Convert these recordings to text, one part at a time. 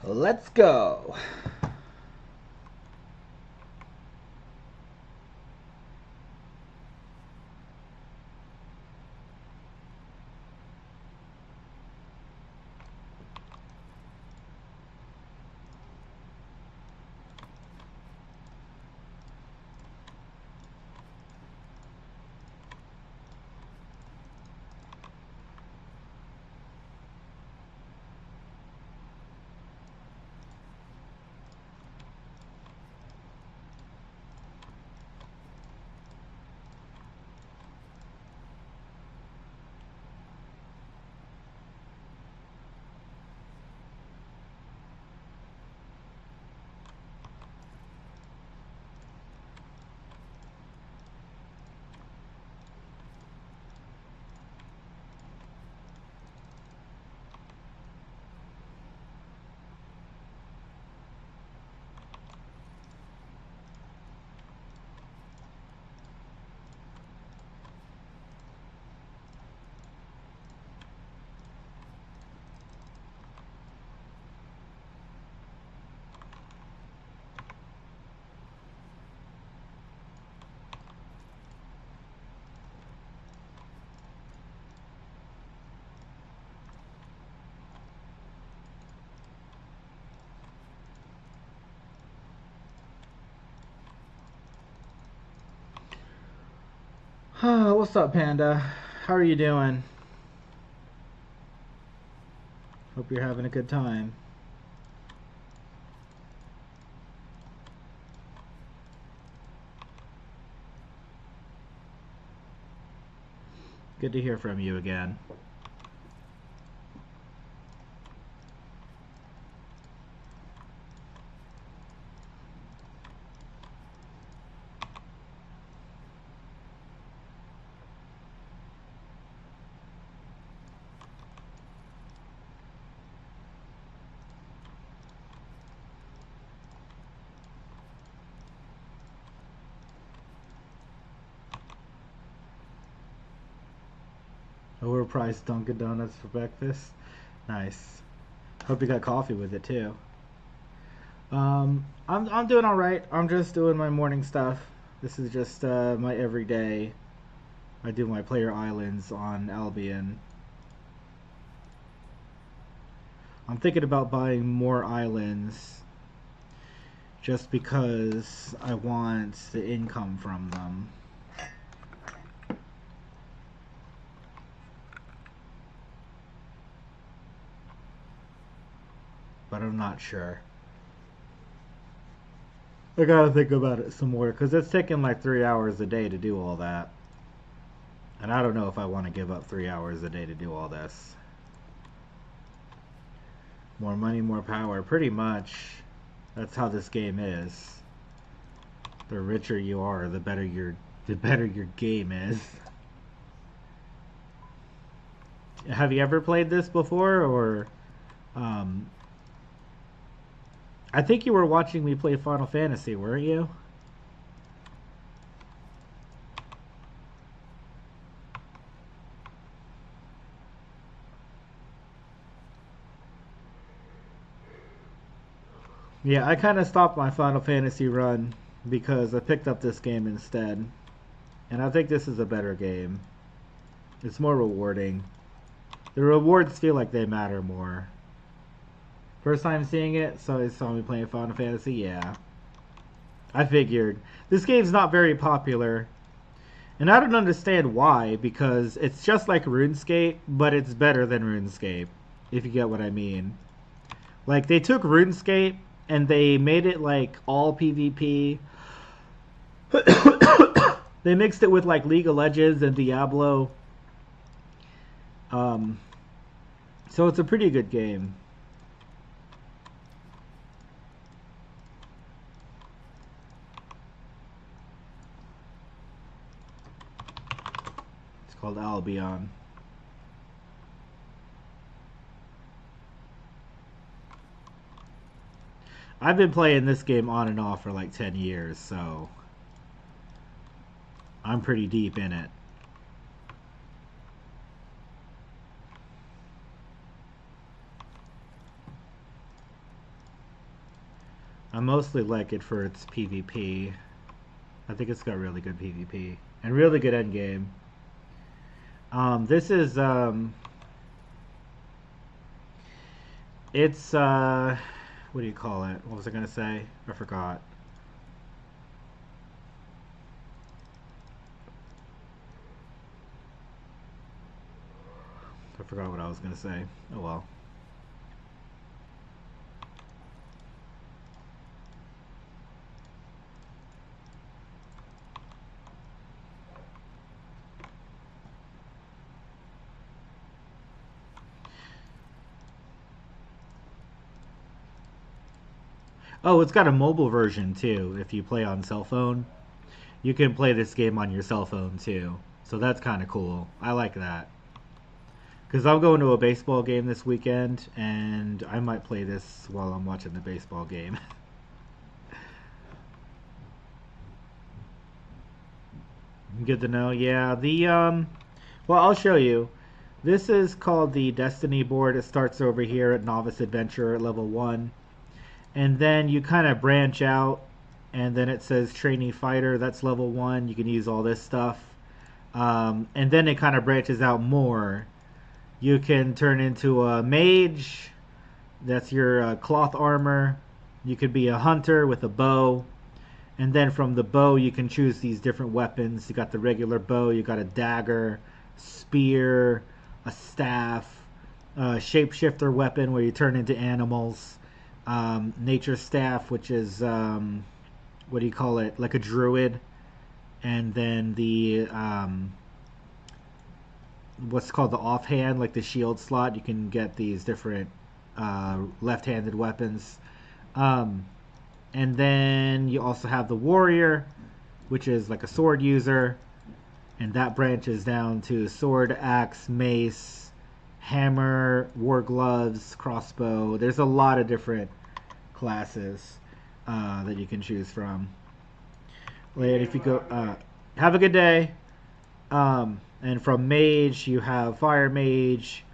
Let's go. What's up, Panda? How are you doing? Hope you're having a good time. Good to hear from you again. Overpriced Dunkin' Donuts for breakfast. Nice. Hope you got coffee with it too. I'm doing all right. I'm just doing my morning stuff. This is just my everyday. I do my player islands on Albion. I'm thinking about buying more islands just because I want the income from them. But I'm not sure. I gotta think about it some more because it's taking like 3 hours a day to do all that. And I don't know if I want to give up 3 hours a day to do all this. More money, more power. Pretty much. That's how this game is. The richer you are, the better your game is. Have you ever played this before, or I think you were watching me play Final Fantasy, weren't you? Yeah, I kind of stopped my Final Fantasy run because I picked up this game instead. And I think this is a better game. It's more rewarding. The rewards feel like they matter more. First time seeing it, so you saw me playing Final Fantasy, yeah. I figured. This game's not very popular. And I don't understand why, because it's just like RuneScape, but it's better than RuneScape, if you get what I mean. Like, they took RuneScape and they made it like all PvP. They mixed it with like League of Legends and Diablo. So it's a pretty good game. It's called Albion. I've been playing this game on and off for like 10 years, so I'm pretty deep in it. I mostly like it for its PvP. I think it's got really good PvP and really good endgame. This is it's what do you call it? What was I gonna say? I forgot. I forgot what I was gonna say. Oh well. Oh, it's got a mobile version too. If you play on cell phone, you can play this game on your cell phone too. So that's kind of cool. I like that. Because I'm going to a baseball game this weekend, and I might play this while I'm watching the baseball game. Good to know. Yeah, well, I'll show you. This is called the Destiny board. It starts over here at Novice Adventure at level 1. And then you kind of branch out, and then it says Trainee Fighter. That's level 1. You can use all this stuff. And then it kind of branches out more. You can turn into a mage. That's your cloth armor. You could be a hunter with a bow. And then from the bow, you can choose these different weapons. You got the regular bow. You got a dagger, spear, a staff, a shapeshifter weapon where you turn into animals. Nature staff, which is what do you call it? Like a druid. And then the what's called the offhand, like the shield slot. You can get these different left-handed weapons. And then you also have the warrior, which is like a sword user, and that branches down to sword, axe, mace, hammer, war gloves, crossbow. There's a lot of different classes that you can choose from. And if you go, have a good day. And from mage, you have fire mage,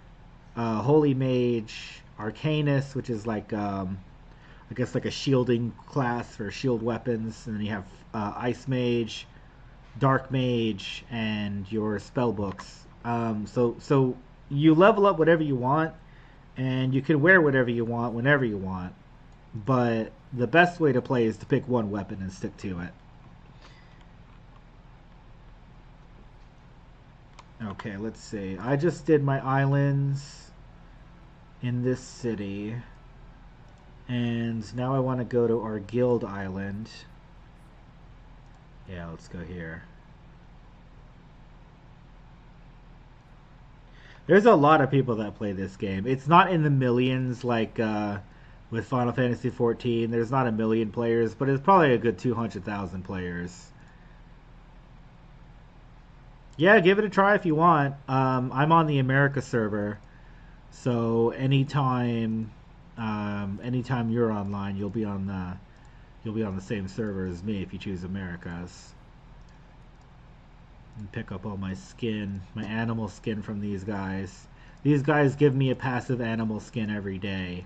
holy mage, arcanist, which is like I guess like a shielding class for shield weapons, and then you have ice mage, dark mage, and your spell books. So you level up whatever you want, and you can wear whatever you want whenever you want. But the best way to play is to pick one weapon and stick to it. Okay, let's see. I just did my islands in this city. And now I want to go to our guild island. Yeah, let's go here. There's a lot of people that play this game. It's not in the millions like with Final Fantasy XIV. There's not a million players, but it's probably a good 200,000 players. Yeah, give it a try if you want. I'm on the America server, so anytime you're online, you'll be on the same server as me if you choose America's. And pick up all my skin, my animal skin from these guys. These guys give me a passive animal skin every day,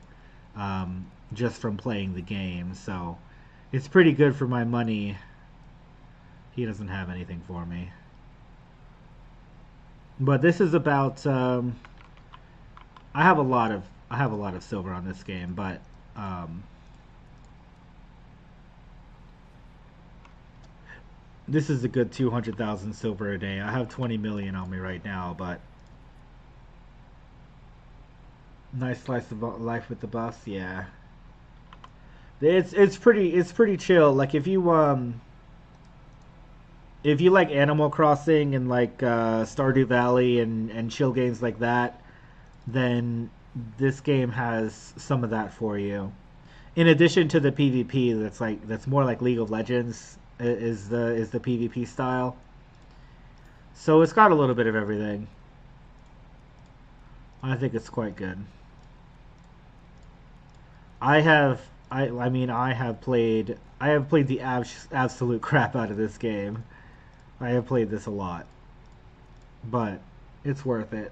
just from playing the game. So it's pretty good for my money. He doesn't have anything for me. But this is about. I have a lot of silver on this game, but this is a good 200,000 silver a day. I have 20 million on me right now, but nice slice of life with the boss. Yeah, it's pretty chill. Like if you like Animal Crossing and like Stardew Valley and chill games like that, then this game has some of that for you. In addition to the PvP, that's more like League of Legends is the PvP style. So it's got a little bit of everything. I think it's quite good. I have played the absolute crap out of this game. I have played this a lot, but it's worth it.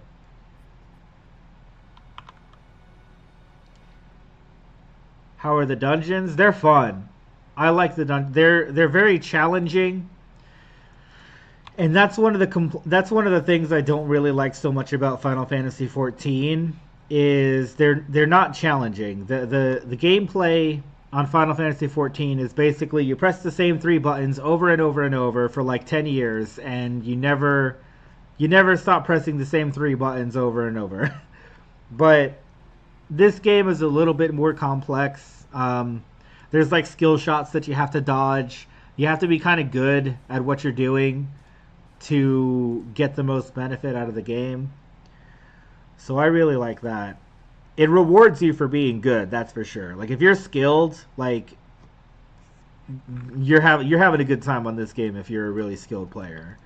How are the dungeons? They're fun. I like the they're very challenging. And that's one of the things I don't really like so much about Final Fantasy 14 is they're not challenging. The gameplay on Final Fantasy 14 is basically you press the same three buttons over and over and over for like 10 years and you never stop pressing the same three buttons over and over. But this game is a little bit more complex. There's like skill shots that you have to dodge. You have to be kind of good at what you're doing to get the most benefit out of the game. So I really like that. It rewards you for being good, that's for sure. Like if you're skilled, like you're having a good time on this game if you're a really skilled player.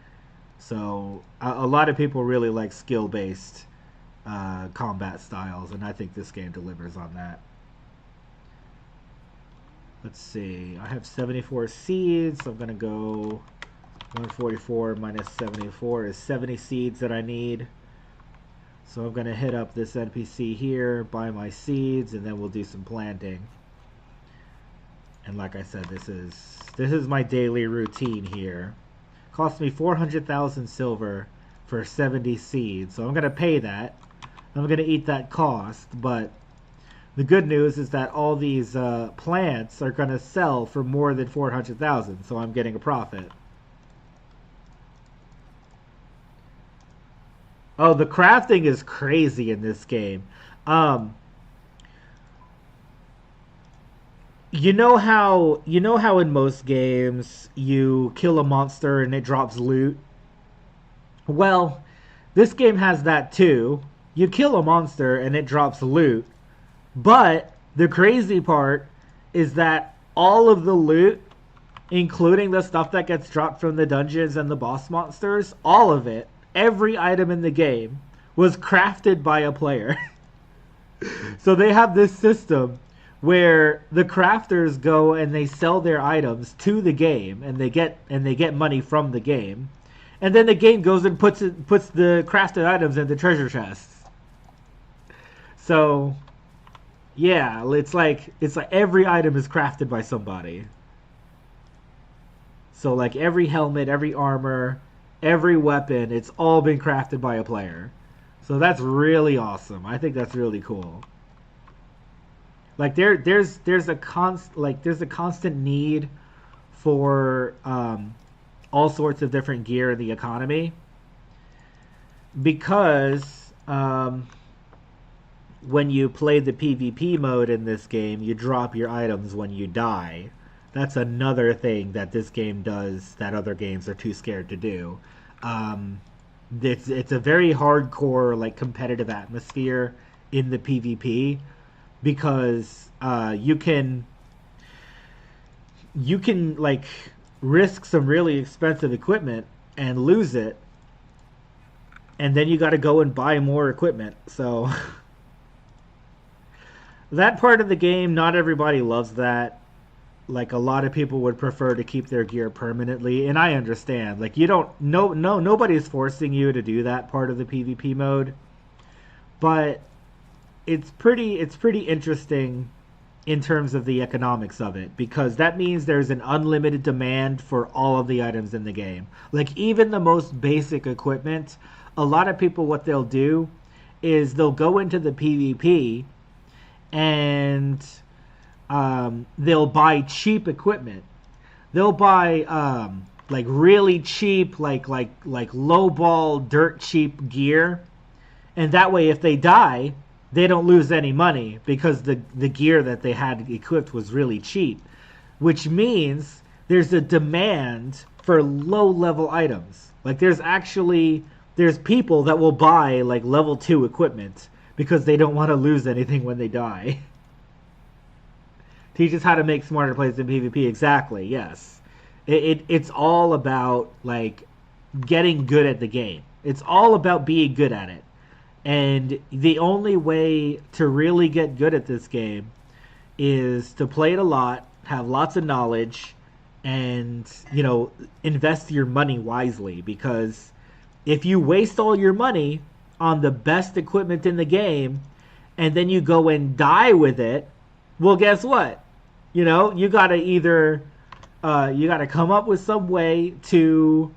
So a lot of people really like skill-based combat styles, and I think this game delivers on that. Let's see. I have 74 seeds. So I'm going to go 144 minus 74 is 70 seeds that I need. So I'm going to hit up this NPC here, buy my seeds, and then we'll do some planting. And like I said, this is my daily routine here. Cost me 400,000 silver for 70 seeds. So I'm going to pay that. I'm going to eat that cost, but the good news is that all these plants are going to sell for more than 400,000, so I'm getting a profit. Oh, the crafting is crazy in this game. You know how in most games you kill a monster and it drops loot? Well, this game has that too. You kill a monster and it drops loot. But the crazy part is that all of the loot, including the stuff that gets dropped from the dungeons and the boss monsters, all of it, every item in the game, was crafted by a player. So they have this system where the crafters go and they sell their items to the game, and they get money from the game, and then the game goes and puts the crafted items in the treasure chests. So yeah, it's like every item is crafted by somebody. So like every helmet, every armor, every weapon, it's all been crafted by a player. So that's really awesome. I think that's really cool. Like there's a constant need for all sorts of different gear in the economy, because when you play the PvP mode in this game, you drop your items when you die. That's another thing that this game does that other games are too scared to do. It's a very hardcore, like, competitive atmosphere in the PvP, because you can like risk some really expensive equipment and lose it, and then you got to go and buy more equipment. So that part of the game, not everybody loves that. Like, a lot of people would prefer to keep their gear permanently, and I understand. Like, nobody's forcing you to do that part of the PvP mode, but it's pretty interesting in terms of the economics of it, because that means there's an unlimited demand for all of the items in the game. Like, even the most basic equipment, a lot of people, what they'll do is they'll go into the PvP and they'll buy cheap equipment. They'll buy like really cheap, like lowball, dirt cheap gear, and that way, if they die, they don't lose any money, because the gear that they had equipped was really cheap. Which means there's a demand for low level items. Like, there's people that will buy like level 2 equipment because they don't want to lose anything when they die. Teaches how to make smarter plays in PvP. Exactly, yes. It's all about, like, getting good at the game. It's all about being good at it. And the only way to really get good at this game is to play it a lot, have lots of knowledge, and, invest your money wisely. Because if you waste all your money on the best equipment in the game, and then you go and die with it, Well, guess what? You gotta either you gotta come up with some way to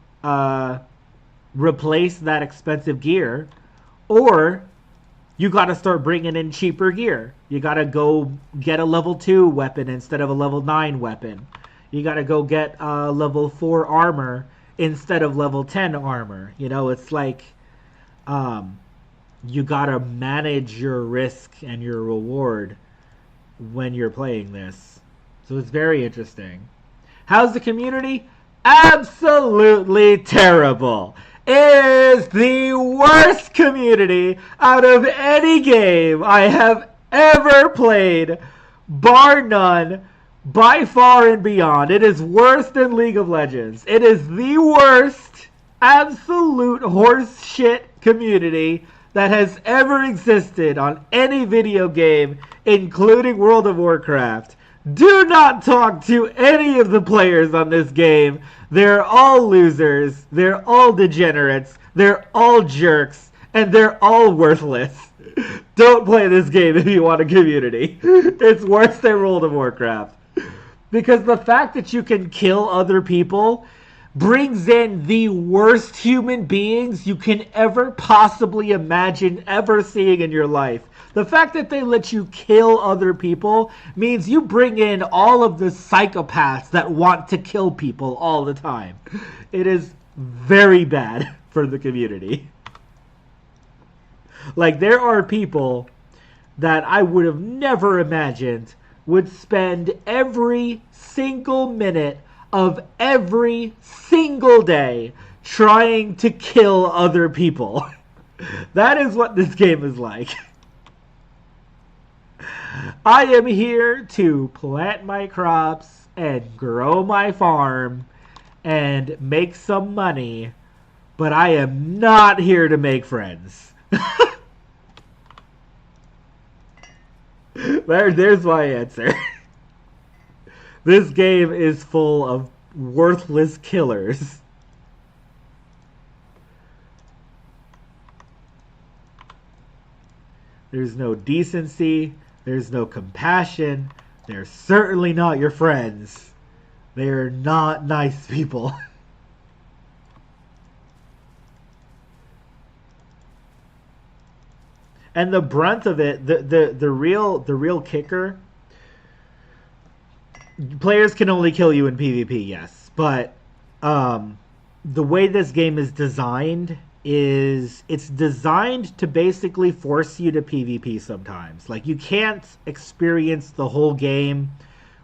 replace that expensive gear, or you gotta start bringing in cheaper gear. You gotta go get a level 2 weapon instead of a level 9 weapon. You gotta go get level 4 armor instead of level 10 armor. It's like you gotta manage your risk and your reward when you're playing this. So it's very interesting. How's the community? Absolutely terrible. It is the worst community out of any game I have ever played, bar none, by far and beyond. It is worse than League of Legends. It is the worst, absolute horse shit community that has ever existed on any video game, including World of Warcraft. Do not talk to any of the players on this game. They're all losers. They're all degenerates. They're all jerks. And they're all worthless. Don't play this game if you want a community. It's worse than World of Warcraft. Because the fact that you can kill other people brings in the worst human beings you can ever possibly imagine ever seeing in your life. The fact that they let you kill other people means you bring in all of the psychopaths that want to kill people all the time. It is very bad for the community. Like, there are people that I would have never imagined would spend every single minute of every single day trying to kill other people. That is what this game is like. I am here to plant my crops and grow my farm and make some money, but I am not here to make friends. There's my answer. This game is full of worthless killers. There's no decency. There's no compassion. They're certainly not your friends. They're not nice people. And the brunt of it, the real kicker, players can only kill you in PvP, yes. But the way this game is designed is it's designed to basically force you to PvP sometimes. Like, you can't experience the whole game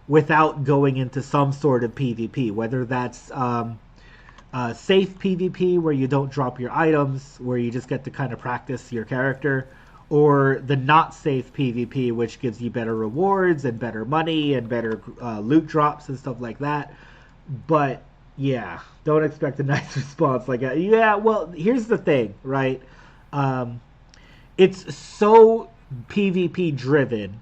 without going into some sort of PvP, whether that's safe PvP where you don't drop your items, where you just get to kind of practice your character, or the not safe PvP, which gives you better rewards and better money and better loot drops and stuff like that. But yeah, don't expect a nice response like that. Yeah, well, here's the thing, right? It's so PvP driven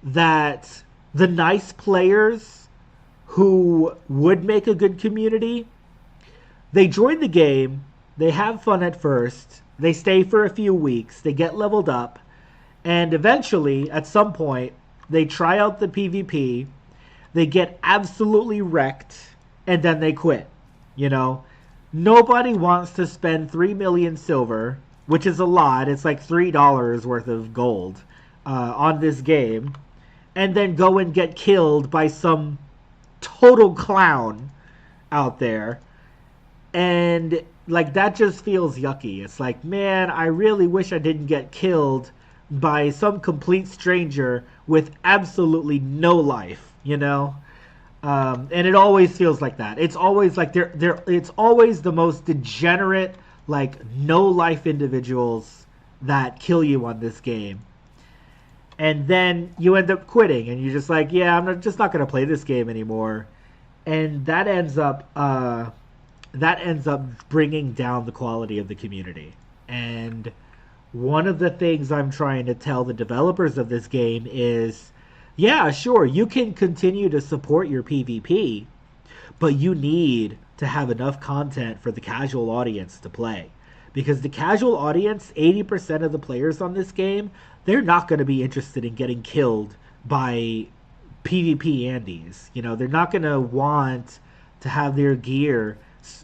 that the nice players who would make a good community, they join the game, they have fun at first, they stay for a few weeks, they get leveled up, and eventually, at some point, they try out the PvP, they get absolutely wrecked, and then they quit. Nobody wants to spend 3 million silver, which is a lot, it's like $3 worth of gold, on this game, and then go and get killed by some total clown out there. And like, that just feels yucky. It's like, man, I really wish I didn't get killed by some complete stranger with absolutely no life, and it always feels like that. It's always like it's always the most degenerate, like, no life individuals that kill you on this game. And then you end up quitting, and you're just like, yeah, just not going to play this game anymore. And that ends up bringing down the quality of the community. And one of the things I'm trying to tell the developers of this game is, yeah, sure, you can continue to support your PvP, but you need to have enough content for the casual audience to play. Because the casual audience, 80% of the players on this game, they're not going to be interested in getting killed by PvP Andes. You know, they're not going to want to have their gear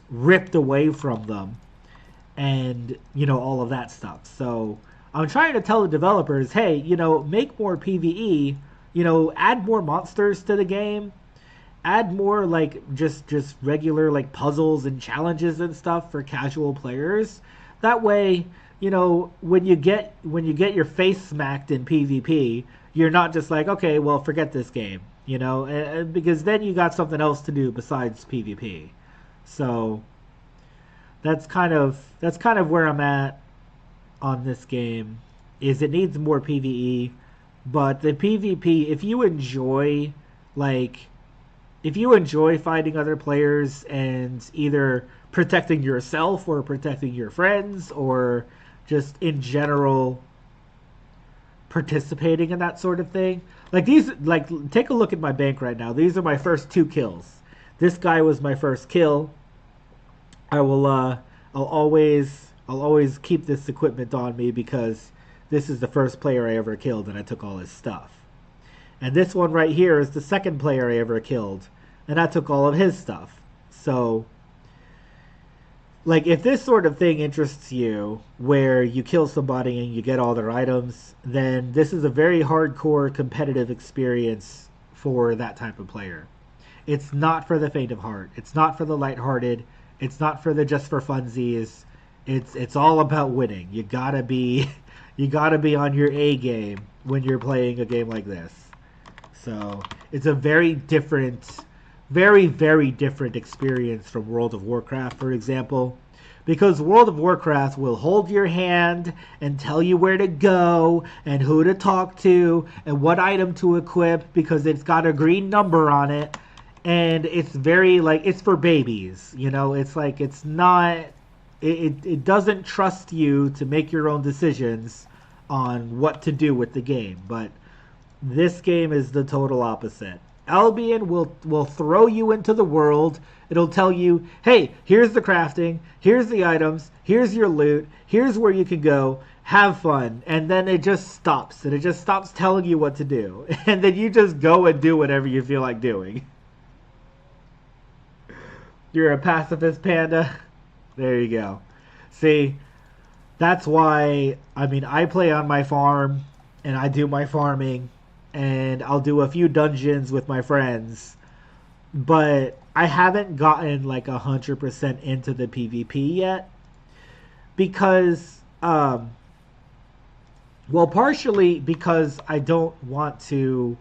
ripped away from them and, you know, all of that stuff. So I'm trying to tell the developers, hey, you know, make more PvE, you know, add more monsters to the game, add more like just regular like puzzles and challenges and stuff for casual players. That way, you know, when you get your face smacked in PvP, you're not just like, okay, well, forget this game, you know, because then you got something else to do besides PvP. So that's kind of where I'm at on this game. Is it needs more PvE, but the PvP, like if you enjoy fighting other players and either protecting yourself or protecting your friends or just in general participating in that sort of thing. Like these, like take a look at my bank right now. These are my first 2 kills. This guy was my first kill. I'll always keep this equipment on me because this is the first player I ever killed and I took all his stuff. And this one right here is the second player I ever killed and I took all of his stuff. So like if this sort of thing interests you where you kill somebody and you get all their items, then this is a very hardcore competitive experience for that type of player. It's not for the faint of heart. It's not for the lighthearted. It's not for the just for funsies. It's all about winning. You gotta be on your A game when you're playing a game like this. So it's a very very different experience from World of Warcraft, for example, because World of Warcraft will hold your hand and tell you where to go and who to talk to and what item to equip because it's got a green number on it, and it's very like it's for babies, you know. It's like it's not it doesn't trust you to make your own decisions on what to do with the game, but this game is the total opposite. Albion will throw you into the world. It'll tell you, hey, here's the crafting, here's the items, here's your loot, here's where you can go, have fun. And then it just stops. And it just stops telling you what to do. And then you just go and do whatever you feel like doing. You're a pacifist, Panda? There you go. See, that's why, I mean, I play on my farm and I do my farming. And I'll do a few dungeons with my friends, but I haven't gotten like 100% into the PvP yet because, well, partially because I don't want to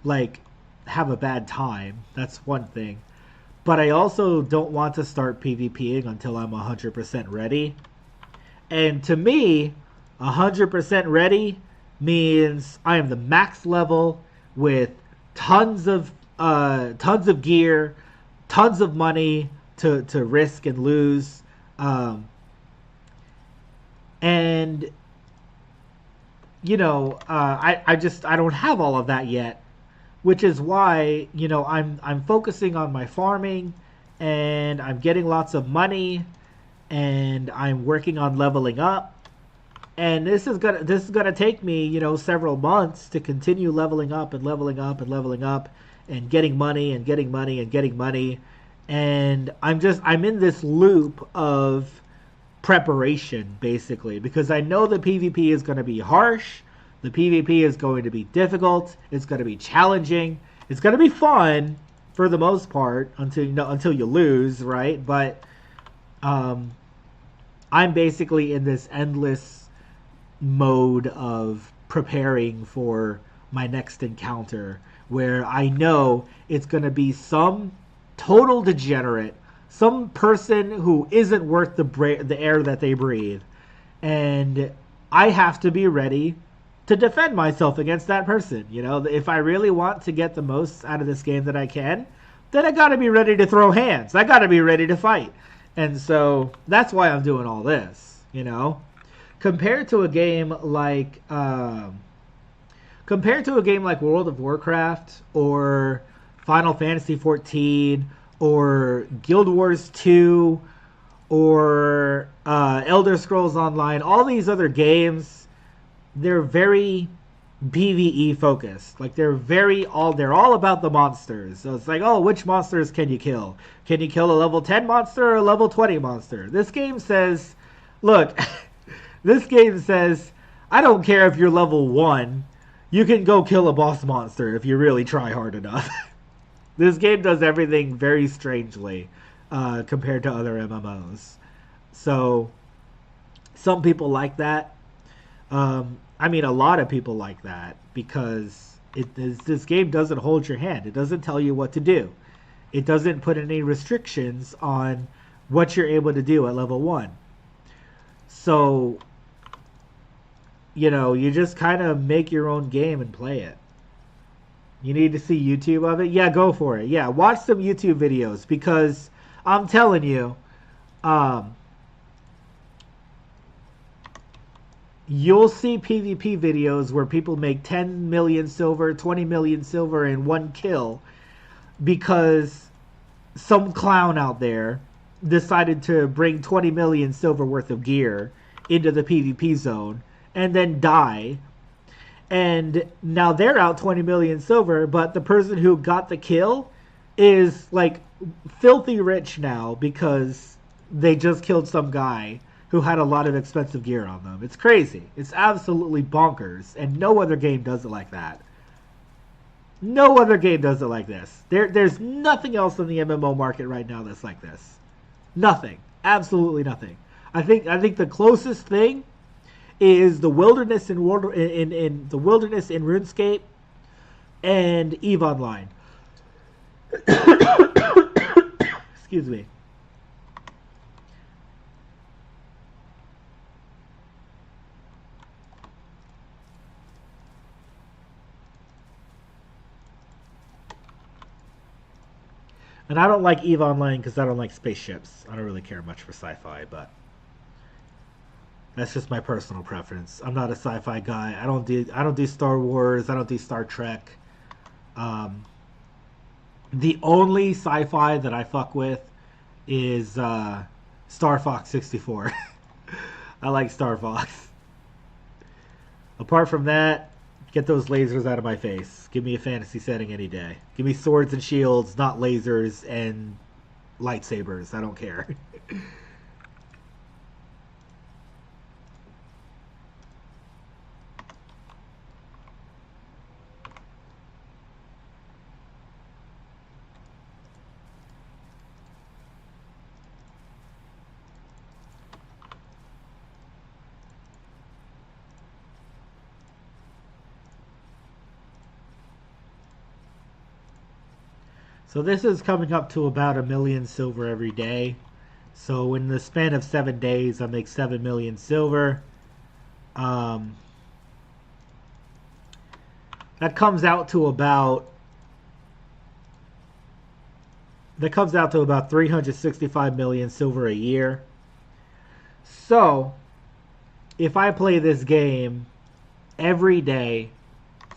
like have a bad time. That's one thing, but I also don't want to start PvPing until I'm 100% ready. And to me, 100% ready means I am the max level with tons of gear, tons of money to risk and lose, and you know, I don't have all of that yet, which is why, you know, I'm focusing on my farming and I'm getting lots of money and I'm working on leveling up. And this is gonna take me, you know, several months to continue leveling up and leveling up and leveling up and getting money and getting money and getting money. And I'm in this loop of preparation basically because I know the PvP is going to be harsh, the PvP is going to be difficult, it's going to be challenging, it's going to be fun for the most part until you lose, right? But I'm basically in this endless mode of preparing for my next encounter where I know it's going to be some total degenerate, some person who isn't worth the air that they breathe, and I have to be ready to defend myself against that person. You know, if I really want to get the most out of this game that I can, then I got to be ready to throw hands. I got to be ready to fight. And so that's why I'm doing all this, you know. Compared to a game like World of Warcraft or Final Fantasy XIV or Guild Wars 2 or Elder Scrolls Online, all these other games, they're very PvE focused. Like they're all about the monsters. So it's like, oh, which monsters can you kill? Can you kill a level 10 monster or a level 20 monster? This game says, look, this game says, I don't care if you're level 1. You can go kill a boss monster if you really try hard enough. This game does everything very strangely compared to other MMOs. So some people like that. I mean, a lot of people like that because this game doesn't hold your hand. It doesn't tell you what to do. It doesn't put any restrictions on what you're able to do at level 1. So, you just kind of make your own game and play it. You need to see YouTube of it? Yeah, go for it. Yeah, watch some YouTube videos because I'm telling you, you'll see PvP videos where people make 10 million silver, 20 million silver in one kill because some clown out there decided to bring 20 million silver worth of gear into the PvP zone and then die. And now they're out 20 million silver, but the person who got the kill is like filthy rich now because they just killed some guy who had a lot of expensive gear on them. It's crazy. It's absolutely bonkers, and no other game does it like that. No other game does it like this. There's nothing else in the MMO market right now that's like this. Nothing. Absolutely nothing. I think the closest thing is the wilderness in the wilderness in RuneScape and EVE Online. Excuse me. And I don't like EVE Online because I don't like spaceships. I don't really care much for sci-fi, but that's just my personal preference. I'm not a sci-fi guy. I don't do Star Wars. I don't do Star Trek. The only sci-fi that I fuck with is Star Fox 64. I like Star Fox. Apart from that, get those lasers out of my face. Give me a fantasy setting any day. Give me swords and shields, not lasers and lightsabers. I don't care. So this is coming up to about 1 million silver every day. So in the span of 7 days, I make 7 million silver. That comes out to about 365 million silver a year. So if I play this game every day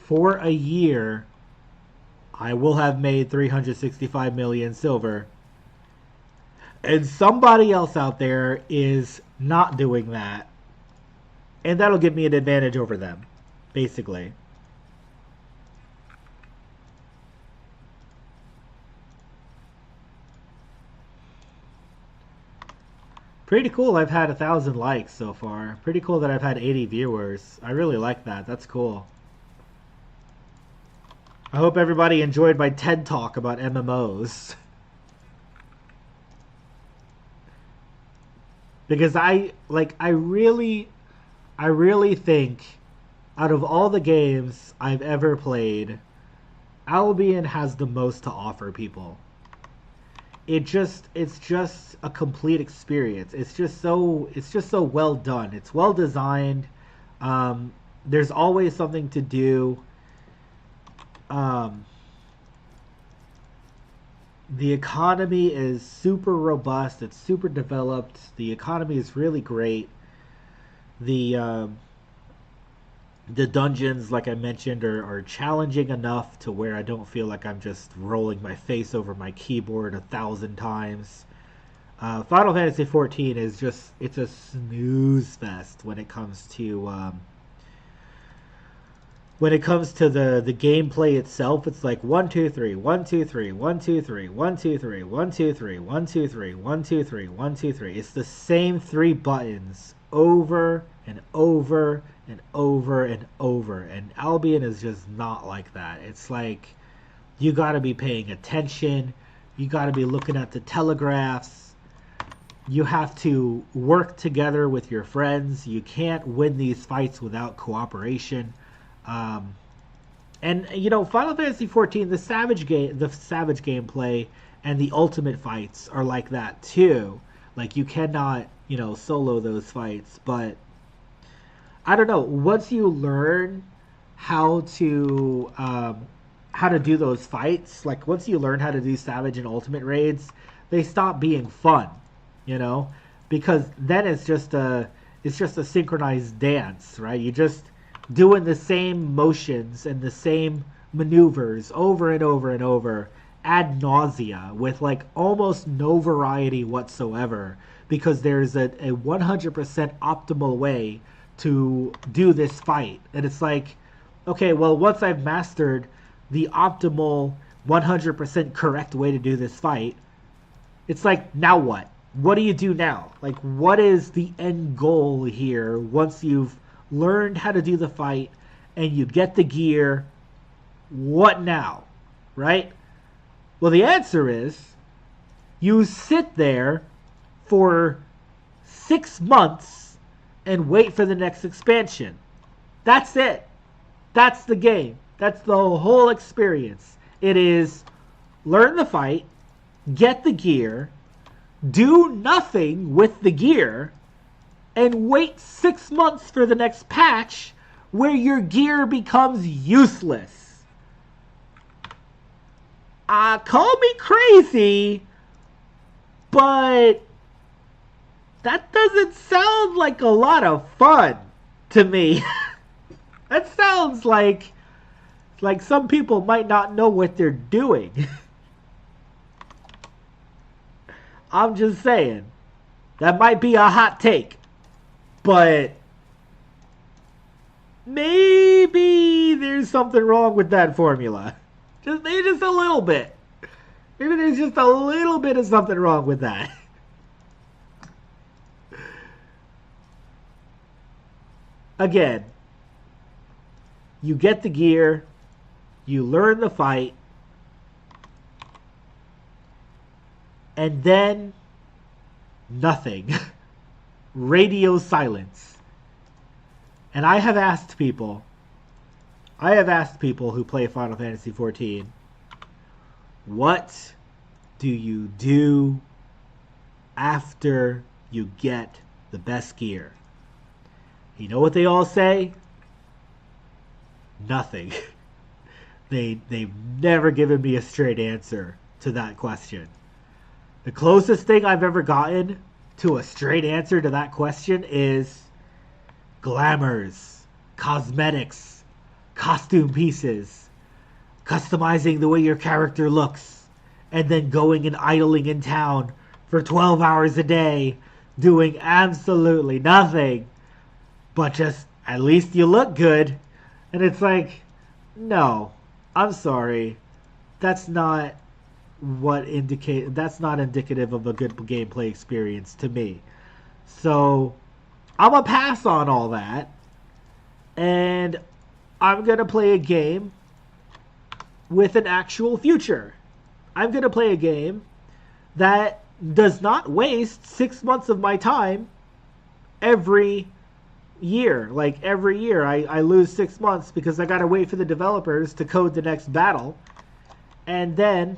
for a year, I will have made 365 million silver. And somebody else out there is not doing that. And that'll give me an advantage over them, basically. Pretty cool I've had 1,000 likes so far. Pretty cool that I've had 80 viewers. I really like that. That's cool. I hope everybody enjoyed my TED Talk about MMOs. Because I really think out of all the games I've ever played, Albion has the most to offer people. It's just a complete experience. It's just so well done. It's well designed. There's always something to do. The economy is super robust. It's super developed. The economy is really great. The dungeons, like I mentioned, are challenging enough to where I don't feel like I'm just rolling my face over my keyboard 1,000 times. Final Fantasy XIV is it's a snooze fest when it comes to when it comes to the gameplay itself, it's like 1 2 3, 1 2 3, 1 2 3, 1 2 3, 1 2 3, 1 2 3, 1 2 3, 1 2 3. It's the same 3 buttons over and over and over and over. And Albion is just not like that. It's like you got to be paying attention. You got to be looking at the telegraphs. You have to work together with your friends. You can't win these fights without cooperation. And you know, Final Fantasy XIV, the Savage gameplay and the ultimate fights are like that too. Like you cannot, you know, solo those fights. But I don't know. Once you learn how to do those fights, like once you learn how to do Savage and Ultimate raids, they stop being fun. You know, because then it's just a synchronized dance, right? You just doing the same motions and the same maneuvers over and over and over ad nausea with like almost no variety whatsoever, because there's a 100% optimal way to do this fight. And it's like, okay, well, once I've mastered the optimal 100% correct way to do this fight, it's like, now what? What do you do now? Like, what is the end goal here once you've learned how to do the fight and you get the gear? What now? Right? Well, the answer is you sit there for 6 months and wait for the next expansion. That's it. That's the game. That's the whole experience. It is learn the fight, get the gear, do nothing with the gear, and wait 6 months for the next patch where your gear becomes useless. Call me crazy, but that doesn't sound like a lot of fun to me. That sounds like some people might not know what they're doing. I'm just saying. That might be a hot take. But maybe there's something wrong with that formula. Maybe just a little bit. Maybe there's just a little bit of something wrong with that. Again, you get the gear, you learn the fight, and then nothing. Radio silence. And I have asked people who play Final Fantasy XIV, what do you do after you get the best gear? You know what they all say? Nothing. They've never given me a straight answer to that question. The closest thing I've ever gotten to a straight answer to that question is glamours, cosmetics, costume pieces, customizing the way your character looks, and then going and idling in town for 12 hours a day, doing absolutely nothing, but just at least you look good. And it's like, no, I'm sorry, that's not indicative of a good gameplay experience to me. So I'm gonna pass on all that, and I'm gonna play a game with an actual future. I'm gonna play a game that does not waste 6 months of my time every year. Like every year I lose 6 months because I gotta wait for the developers to code the next battle, and then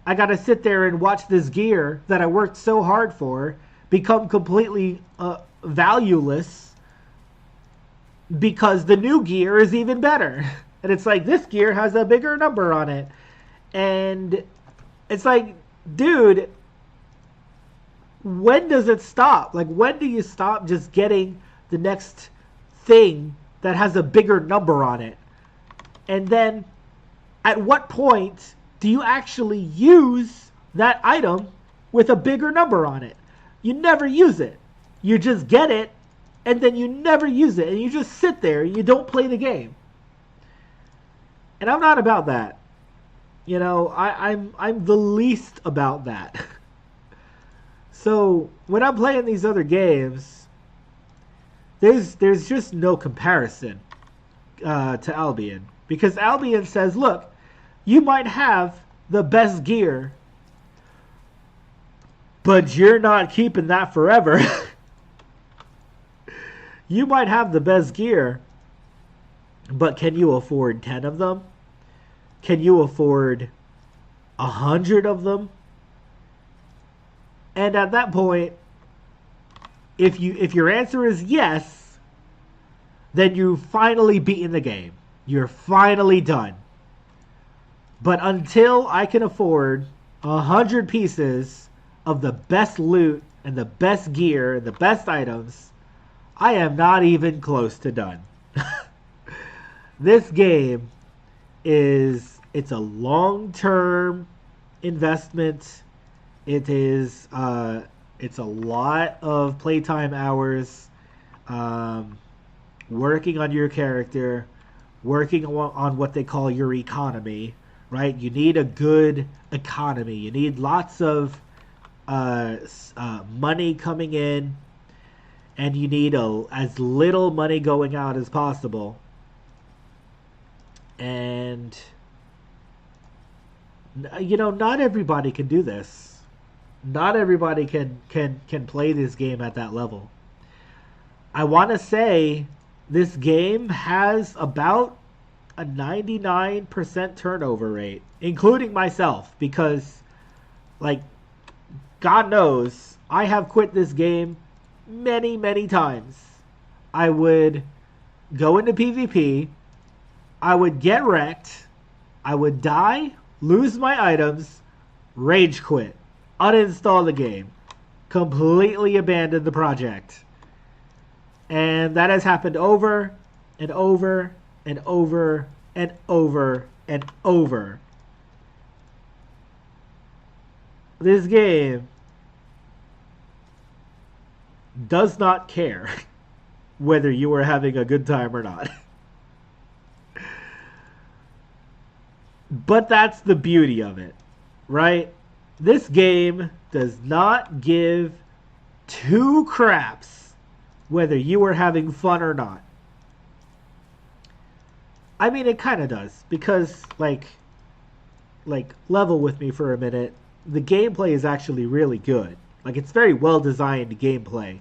I gotta sit there and watch this gear that I worked so hard for become completely valueless because the new gear is even better. And it's like, this gear has a bigger number on it. And it's like, dude, when does it stop? Like, when do you stop just getting the next thing that has a bigger number on it? And then at what point do you actually use that item with a bigger number on it? You never use it. You just get it, and then you never use it, and you just sit there and you don't play the game. And I'm not about that. You know, I'm the least about that. So when I'm playing these other games, there's just no comparison to Albion, because Albion says, look, you might have the best gear, but you're not keeping that forever. You might have the best gear, but can you afford 10 of them? Can you afford 100 of them? And at that point, if your answer is yes, then you've finally beaten the game. You're finally done. But until I can afford 100 pieces of the best loot and the best gear and the best items, I am not even close to done. This game it's a long-term investment. It's a lot of playtime hours, working on your character, working on what they call your economy, right? You need a good economy. You need lots of money coming in, and you need as little money going out as possible. And you know, not everybody can do this. Not everybody can play this game at that level. I want to say this game has about a 99% turnover rate, including myself, because, like, God knows, I have quit this game many, many times. I would go into PvP, I would get wrecked, I would die, lose my items, rage quit, uninstall the game, completely abandon the project. And that has happened over and over and over and over and over. This game does not care whether you are having a good time or not. But that's the beauty of it, right? This game does not give two craps whether you are having fun or not. I mean, it kind of does, because, like, level with me for a minute. The gameplay is actually really good. Like, it's very well designed gameplay,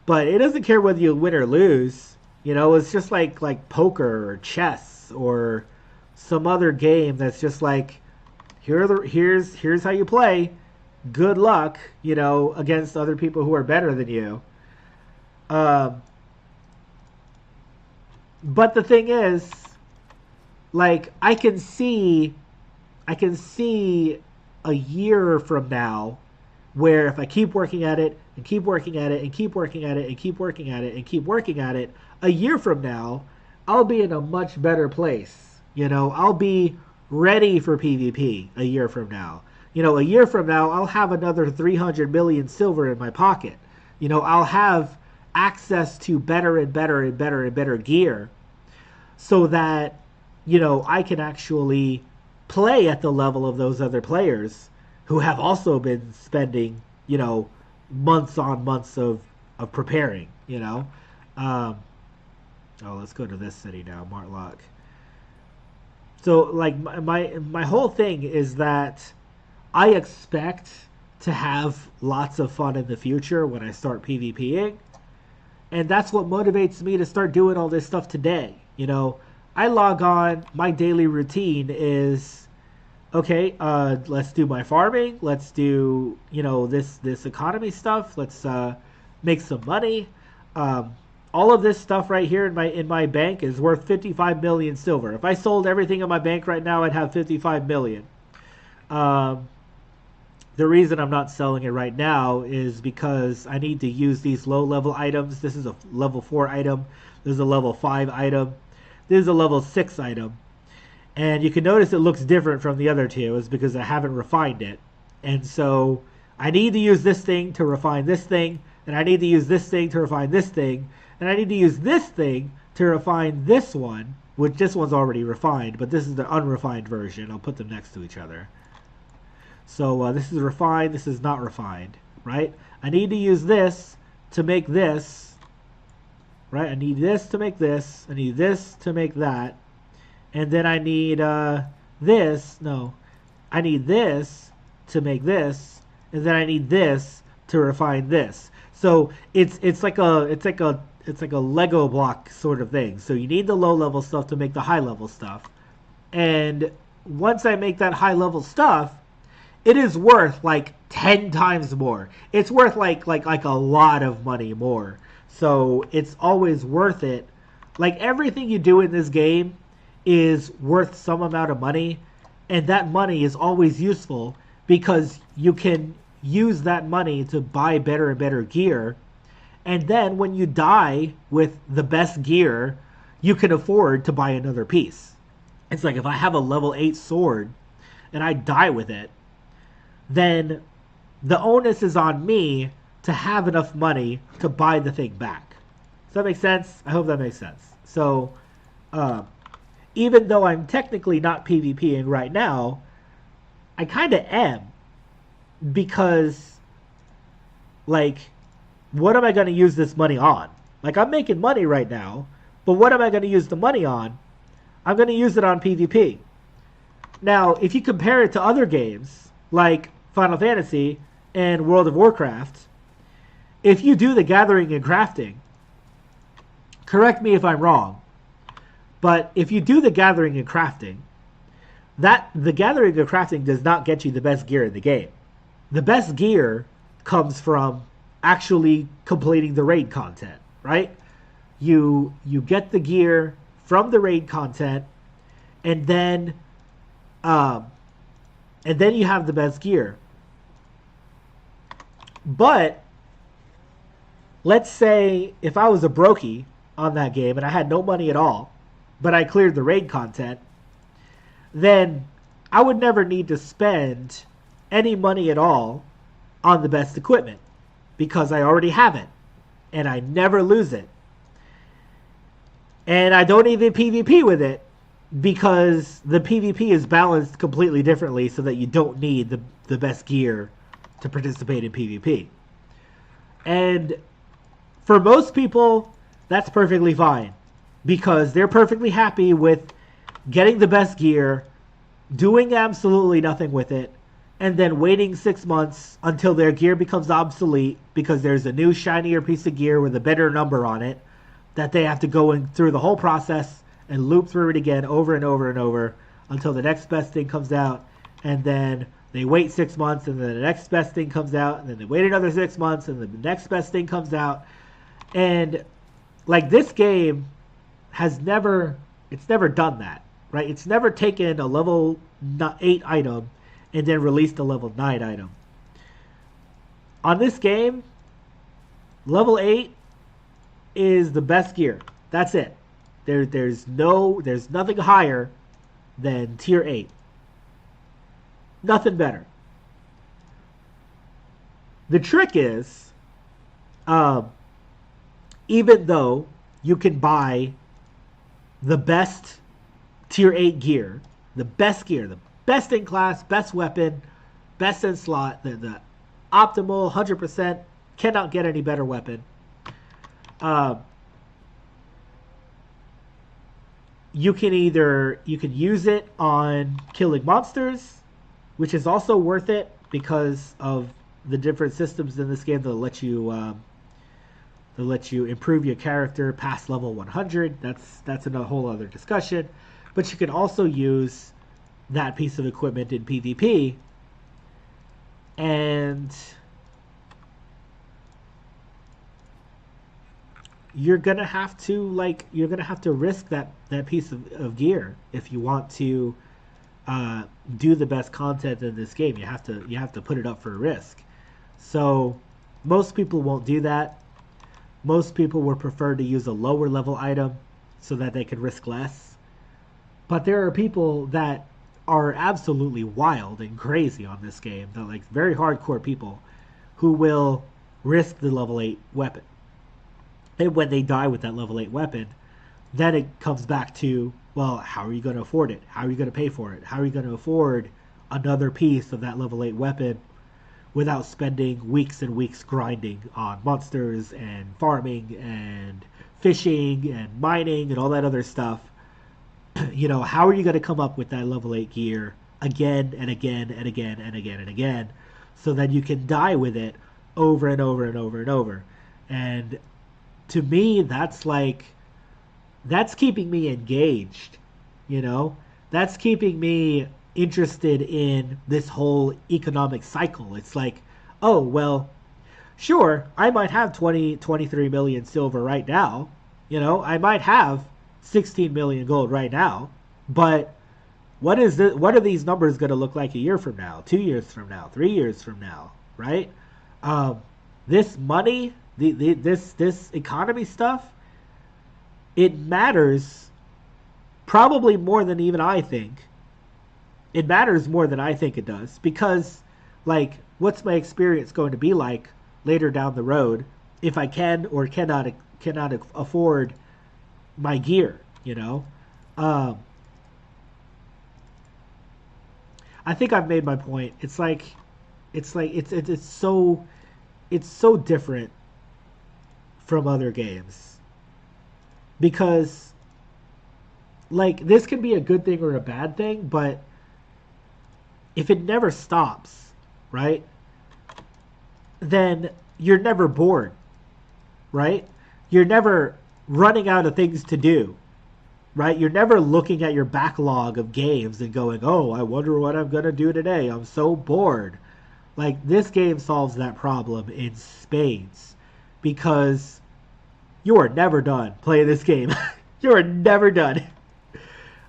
but it doesn't care whether you win or lose. You know, it's just like poker or chess or some other game that's just like, here's how you play. Good luck, you know, against other people who are better than you. But the thing is, like, I can see a year from now where if I keep working at it and keep working at it and keep working at it and keep working at it and keep working at it, a year from now, I'll be in a much better place. You know, I'll be ready for PvP a year from now. You know, a year from now, I'll have another 300 million silver in my pocket. You know, I'll have access to better and better and better and better gear, so that, you know, I can actually play at the level of those other players who have also been spending, you know, months on months of preparing, you know. Oh, let's go to this city now, Martlock. So, like, my whole thing is that I expect to have lots of fun in the future when I start PvPing. And that's what motivates me to start doing all this stuff today. You know, I log on, my daily routine is, okay, let's do my farming. Let's do, you know, this economy stuff. Let's make some money. All of this stuff right here in my bank is worth 55 million silver. If I sold everything in my bank right now, I'd have 55 million. The reason I'm not selling it right now is because I need to use these low-level items. This is a level 4 item. This is a level 5 item. This is a level 6 item. And you can notice it looks different from the other two. It's because I haven't refined it. And so I need to use this thing to refine this thing. And I need to use this thing to refine this thing. And I need to use this thing to refine this one. which this one's already refined, but this is the unrefined version. I'll put them next to each other. So this is refined, this is not refined, right? I need to use this to make this, right? I need this to make this, I need this to make that, and then I need this, no, I need this to make this, and then I need this to refine this. So it's like a Lego block sort of thing. So you need the low level stuff to make the high level stuff. And once I make that high level stuff, it is worth like 10 times more. It's worth like a lot of money more. So it's always worth it. Like everything you do in this game is worth some amount of money, and that money is always useful because you can use that money to buy better and better gear. And then when you die with the best gear, you can afford to buy another piece. It's like if I have a level 8 sword and I die with it, then the onus is on me to have enough money to buy the thing back. Does that make sense? I hope that makes sense. So, even though I'm technically not PvPing right now, I kind of am. Because, like, what am I going to use this money on? Like, I'm making money right now, but what am I going to use the money on? I'm going to use it on PvP. Now, if you compare it to other games, like Final Fantasy and World of Warcraft, if you do the gathering and crafting, correct me if I'm wrong, but if you do the gathering and crafting, the gathering and crafting does not get you the best gear in the game. The best gear comes from actually completing the raid content, right? You get the gear from the raid content, and then you have the best gear. But let's say if I was a brokey on that game and I had no money at all, but I cleared the raid content, then I would never need to spend any money at all on the best equipment because I already have it and I never lose it. And I don't even PvP with it because the PvP is balanced completely differently so that you don't need the best gear to participate in PvP. And for most people, that's perfectly fine because they're perfectly happy with getting the best gear, doing absolutely nothing with it, and then waiting 6 months until their gear becomes obsolete because there's a new shinier piece of gear with a better number on it that they have to go in through the whole process and loop through it again over and over and over until the next best thing comes out, and then they wait 6 months and then the next best thing comes out, and then they wait another 6 months and then the next best thing comes out. And like this game has never done that, right? It's never taken a level 8 item and then released a level 9 item. On this game, level 8 is the best gear. That's it. There's nothing higher than tier 8. Nothing better. The trick is, even though you can buy the best tier 8 gear, the best in class, best weapon, best in slot, the optimal 100%, cannot get any better weapon. You can use it on killing monsters, which is also worth it because of the different systems in this game that let you improve your character past level 100. That's a whole other discussion. But you can also use that piece of equipment in PvP, and you're gonna have to risk that piece of gear if you want to do the best content in this game. You have to put it up for a risk. So most people won't do that. Most people would prefer to use a lower level item so that they could risk less. But there are people that are absolutely wild and crazy on this game. They're like very hardcore people who will risk the level 8 weapon. And when they die with that level 8 weapon, then it comes back to Well, how are you going to afford it? How are you going to pay for it? How are you going to afford another piece of that level 8 weapon without spending weeks and weeks grinding on monsters and farming and fishing and mining and all that other stuff? How are you going to come up with that level 8 gear again and again and again and again and again so that you can die with it over and over and over and over? And to me, that's keeping me engaged, That's keeping me interested in this whole economic cycle. It's like, oh, well, sure, I might have 23 million silver right now. I might have 16 million gold right now, but what are these numbers going to look like a year from now, 2 years from now, 3 years from now, right? This money, this economy stuff, it matters probably more than even I think. It matters more than I think it does, because, what's my experience going to be like later down the road if I can or cannot afford my gear? I think I've made my point. It's so different from other games, because this can be a good thing or a bad thing, but if it never stops, right, then you're never bored, right? You're never running out of things to do, right? You're never looking at your backlog of games and going, oh, I wonder what I'm going to do today. I'm so bored. This game solves that problem in spades, because you are never done playing this game. You are never done.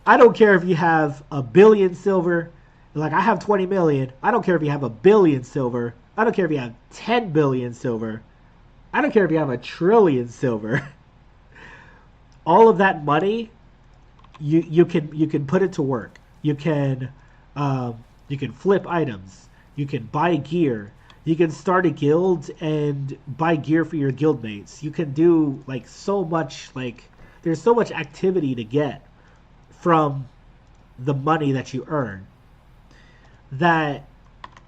I don't care if you have 1 billion silver. I have 20 million. I don't care if you have 1 billion silver. I don't care if you have 10 billion silver. I don't care if you have 1 trillion silver. All of that money, you can put it to work. You can flip items. You can buy gear. You can start a guild and buy gear for your guild mates. You can do so much. There's so much activity to get from the money that you earn, that,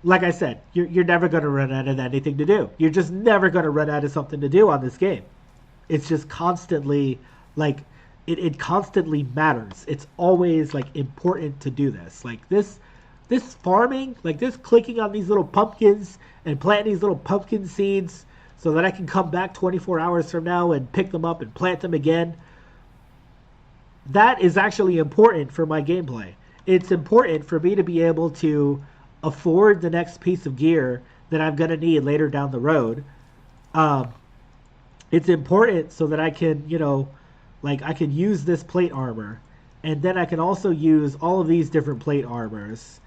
like I said, you're never going to run out of anything to do. You're just never going to run out of something to do on this game. It's just constantly, it constantly matters. It's always, important to do this. This farming, this clicking on these little pumpkins and planting these little pumpkin seeds so that I can come back 24 hours from now and pick them up and plant them again, that is actually important for my gameplay. It's important for me to be able to afford the next piece of gear that I'm going to need later down the road. It's important so that I can, I can use this plate armor, and then I can also use all of these different plate armors.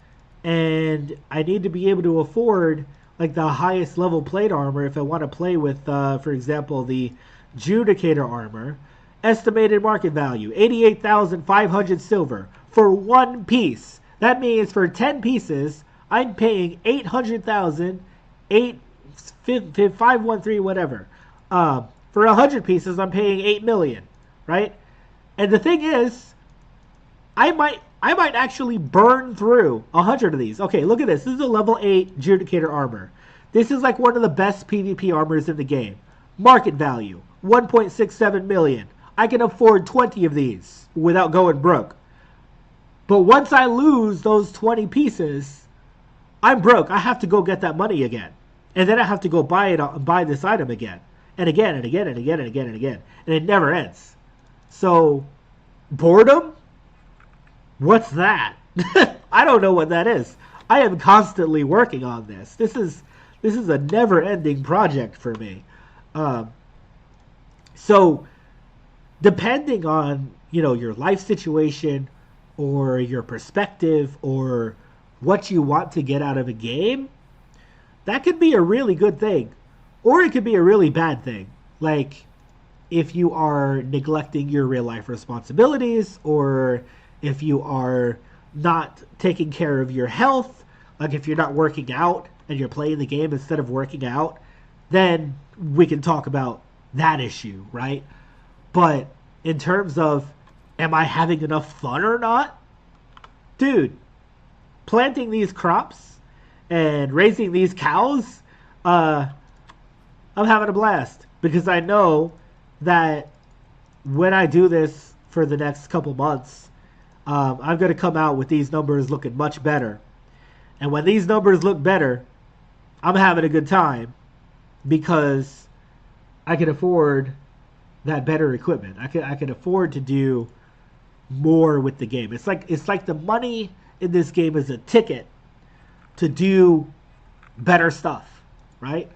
And I need to be able to afford, the highest level plate armor if I want to play with, for example, the Judicator armor. Estimated market value, 88,500 silver for 1 piece. That means for 10 pieces, I'm paying 800,000, 513, whatever. For 100 pieces, I'm paying 8 million, right? And the thing is, I might actually burn through 100 of these. Okay, look at this. This is a level 8 Judicator armor. This is one of the best PvP armors in the game. Market value, 1.67 million. I can afford 20 of these without going broke. But once I lose those 20 pieces, I'm broke. I have to go get that money again. And then I have to go buy this item again. And again, and again, and again, and again, and again. And it never ends. So, boredom? What's that? I don't know what that is. I am constantly working on this. This is a never-ending project for me. So, depending on, your life situation or your perspective or what you want to get out of a game, that could be a really good thing. Or it could be a really bad thing. If you are neglecting your real-life responsibilities, or if you are not taking care of your health, if you're not working out and you're playing the game instead of working out, then we can talk about that issue, right? But in terms of Am I having enough fun or not? Dude, planting these crops and raising these cows, I'm having a blast because I know that when I do this for the next couple months, I'm going to come out with these numbers looking much better. And when these numbers look better, I'm having a good time because I can afford that better equipment. I can afford to do more with the game. It's like the money in this game is a ticket to do better stuff, right?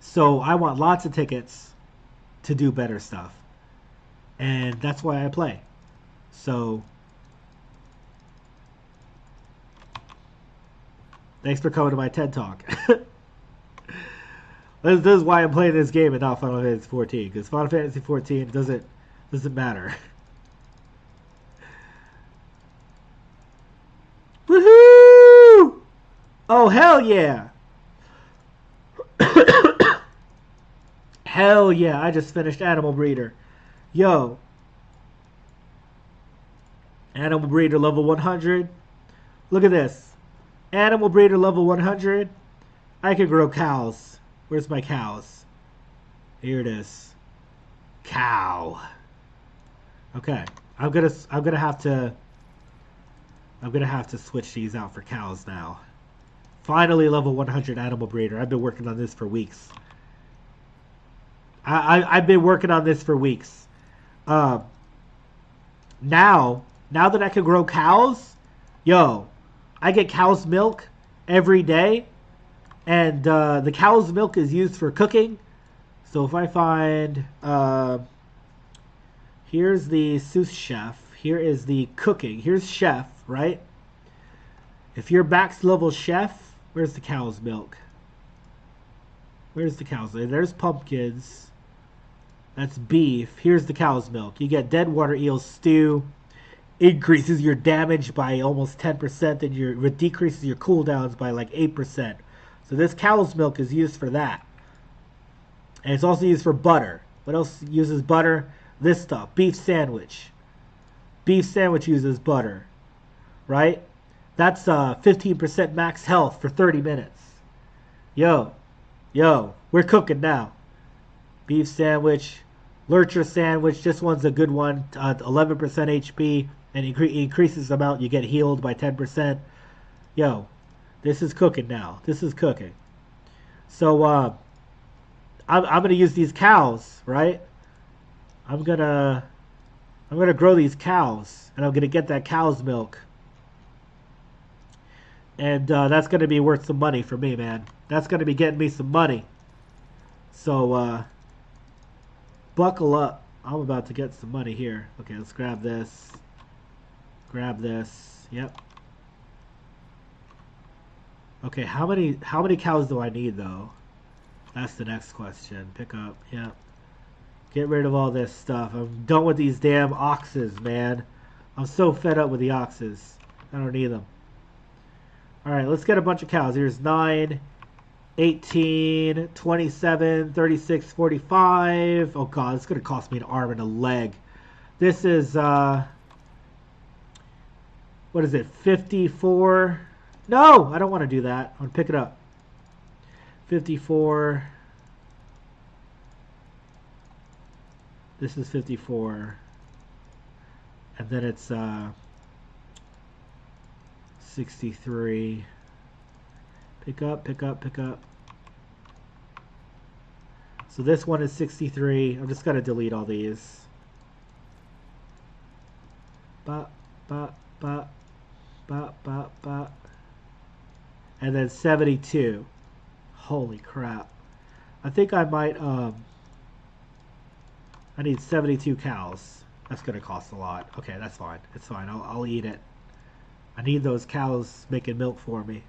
So I want lots of tickets to do better stuff. And that's why I play. So thanks for coming to my TED Talk. This is why I'm playing this game and not Final Fantasy 14, because Final Fantasy 14 doesn't matter. Woohoo! Oh hell yeah! Hell yeah! I just finished Animal Breeder. Yo, Animal Breeder level 100. Look at this. Animal Breeder level 100. I can grow cows. Where's my cows? Here it is. Cow. Okay. I'm gonna have to switch these out for cows now. Finally level 100 Animal Breeder. I've been working on this for weeks. I've been working on this for weeks. Now that I can grow cows, yo, I get cow's milk every day, and the cow's milk is used for cooking. So if I find, here's the sous chef, here is the cooking, here's chef, right? If you're max level chef, where's the cow's milk? Where's the cow's milk? There's pumpkins. That's beef. Here's the cow's milk. You get dead water eel stew. Increases your damage by almost 10%, and it decreases your cooldowns by like 8%. So this cow's milk is used for that. And it's also used for butter. What else uses butter? This stuff. Beef sandwich. Beef sandwich uses butter. Right? That's 15% max health for 30 minutes. Yo, we're cooking now. Beef sandwich. Lurcher sandwich. This one's a good one. 11% HP. And increases the amount you get healed by 10%. Yo, this is cooking now. This is cooking. So, I'm gonna use these cows, right? I'm gonna grow these cows, and I'm gonna get that cow's milk, and that's gonna be worth some money for me, man. That's gonna be getting me some money. So, buckle up. I'm about to get some money here. Okay, let's grab this. Grab this. Yep. Okay, how many cows do I need though? That's the next question. Pick up. Yep. Get rid of all this stuff. I'm done with these damn oxes, man. I'm so fed up with the oxes. I don't need them. Alright, let's get a bunch of cows. Here's 9, 18, 27, 36, 45. Oh god, it's going to cost me an arm and a leg. This is, what is it, 54? No, I don't want to do that. I'm going to pick it up. 54. This is 54. And then it's 63. Pick up, pick up, pick up. So this one is 63. I'm just going to delete all these. Bop, bop, bop, bop, bop, bop. And then 72. Holy crap. I think I might, I need 72 cows. That's going to cost a lot. Okay, that's fine. It's fine. I'll eat it. I need those cows making milk for me.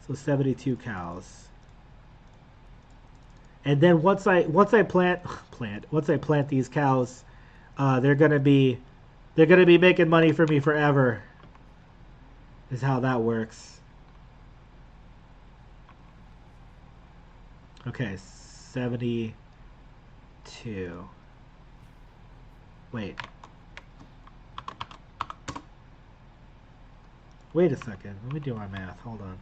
So 72 cows. And then once I plant these cows, they're gonna be making money for me forever. Is how that works. Okay, 72. Wait. Wait a second. Let me do my math. Hold on.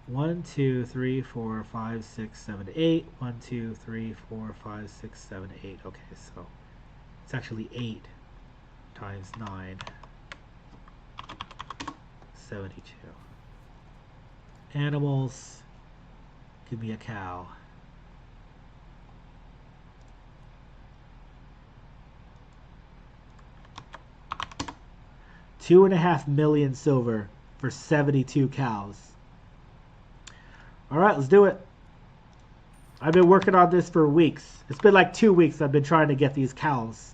1, 2, 3, 4, 5, 6, 7, 8. 1, 2, 3, 4, 5, 6, 7, 8. Okay, so it's actually 8 times 9. 72. Animals. Give me a cow. 2.5 million silver for 72 cows. Alright, let's do it. I've been working on this for weeks. It's been like 2 weeks I've been trying to get these cows.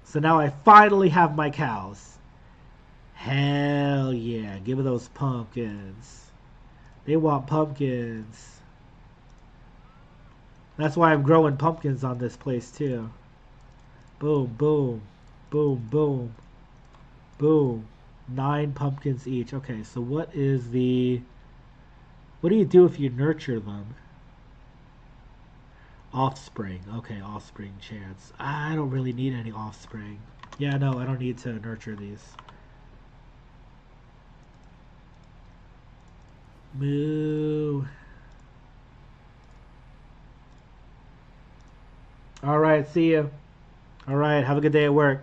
So now I finally have my cows. Hell yeah, give me those pumpkins. They want pumpkins. That's why I'm growing pumpkins on this place too. Boom, boom, boom, boom, boom. 9 pumpkins each. Okay, so what do you do if you nurture them? Offspring. Okay, offspring chance. I don't really need any offspring. Yeah, no, I don't need to nurture these. Moo. Alright, see you. Alright, have a good day at work.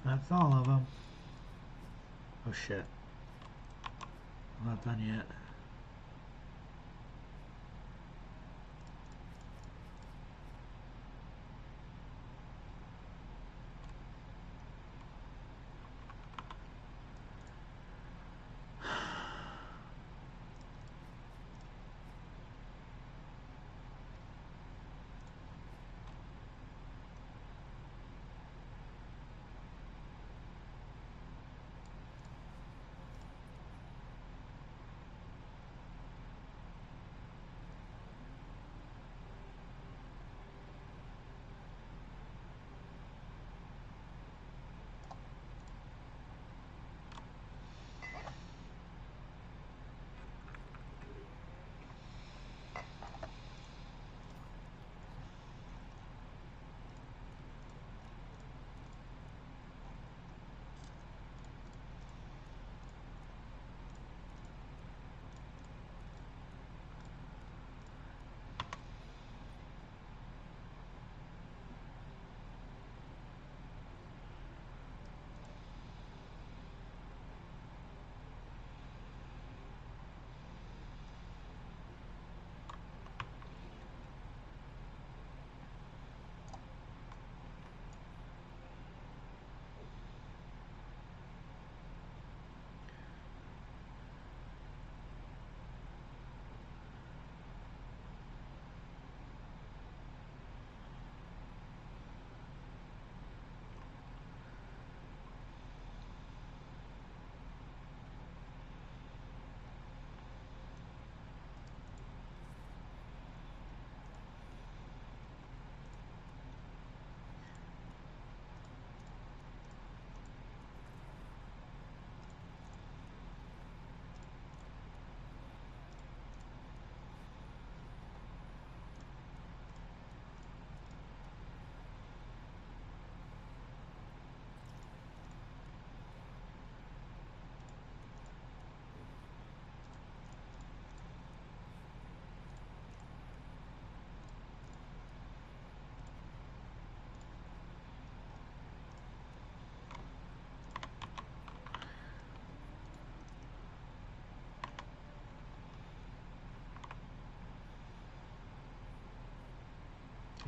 That's all of them. Oh shit. I'm not done yet.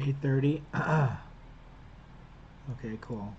$8:30. Okay, cool.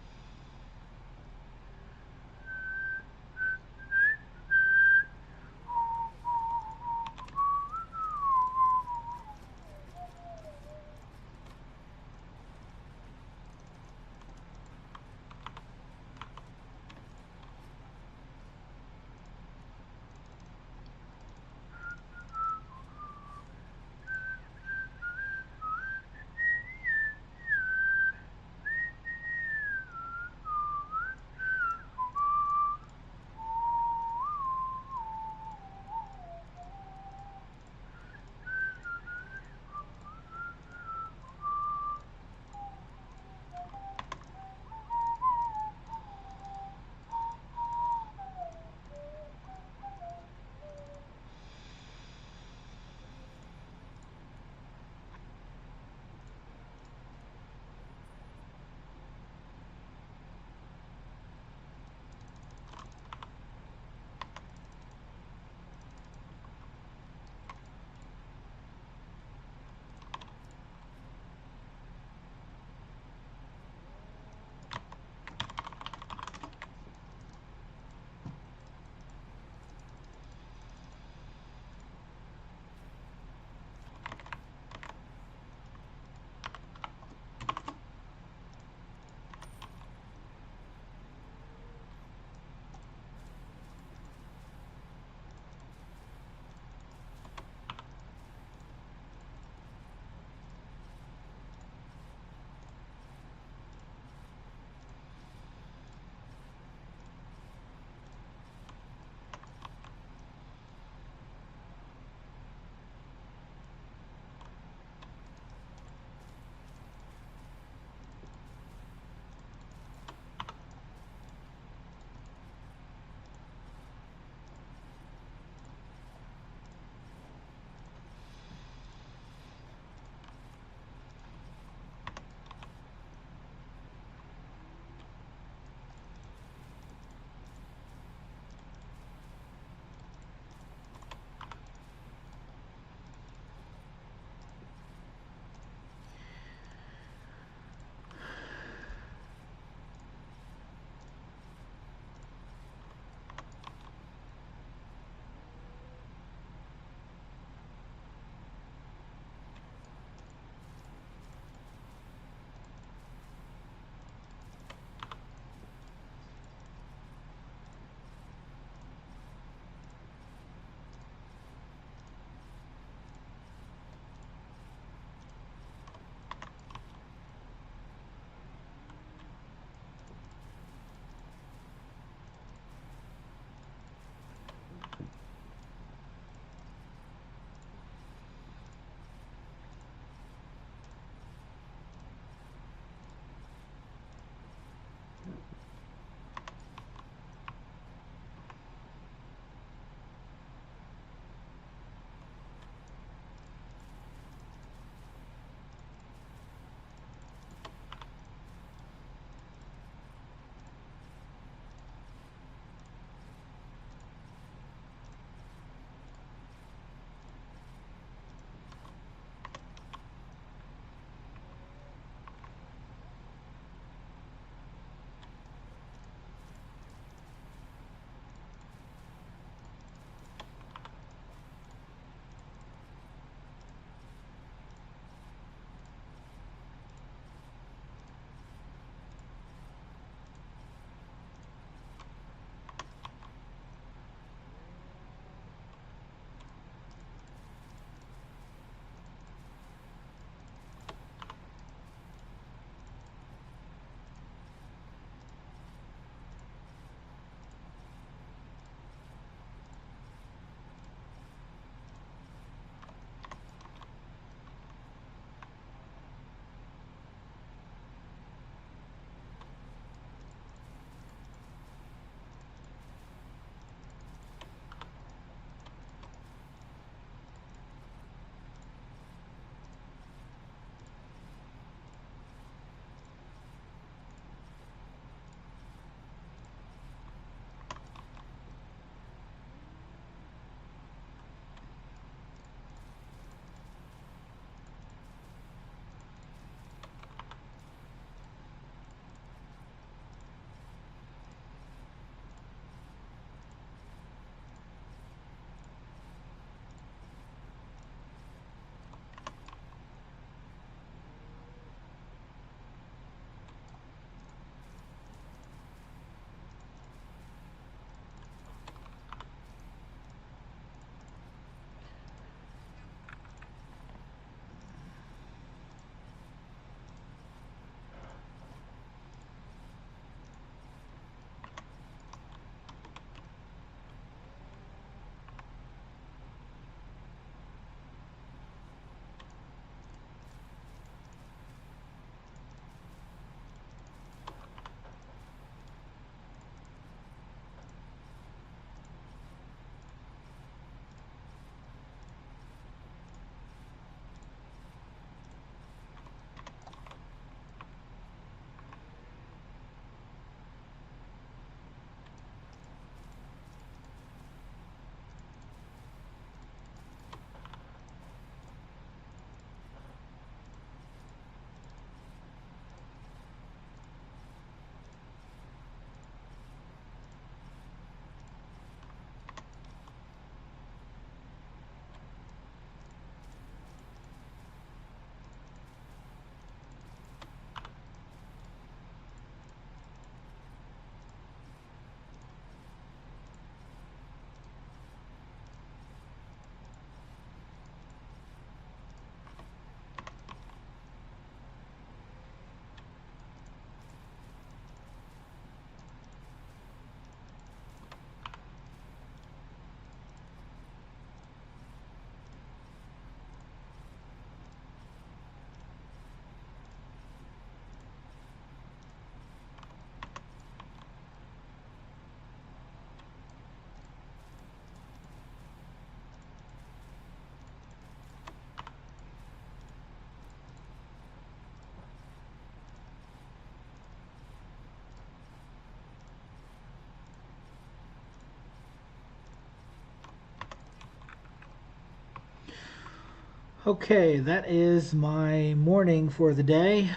Okay, that is my morning for the day.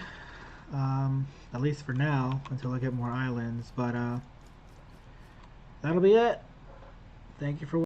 At least for now, until I get more islands. But that'll be it. Thank you for watching.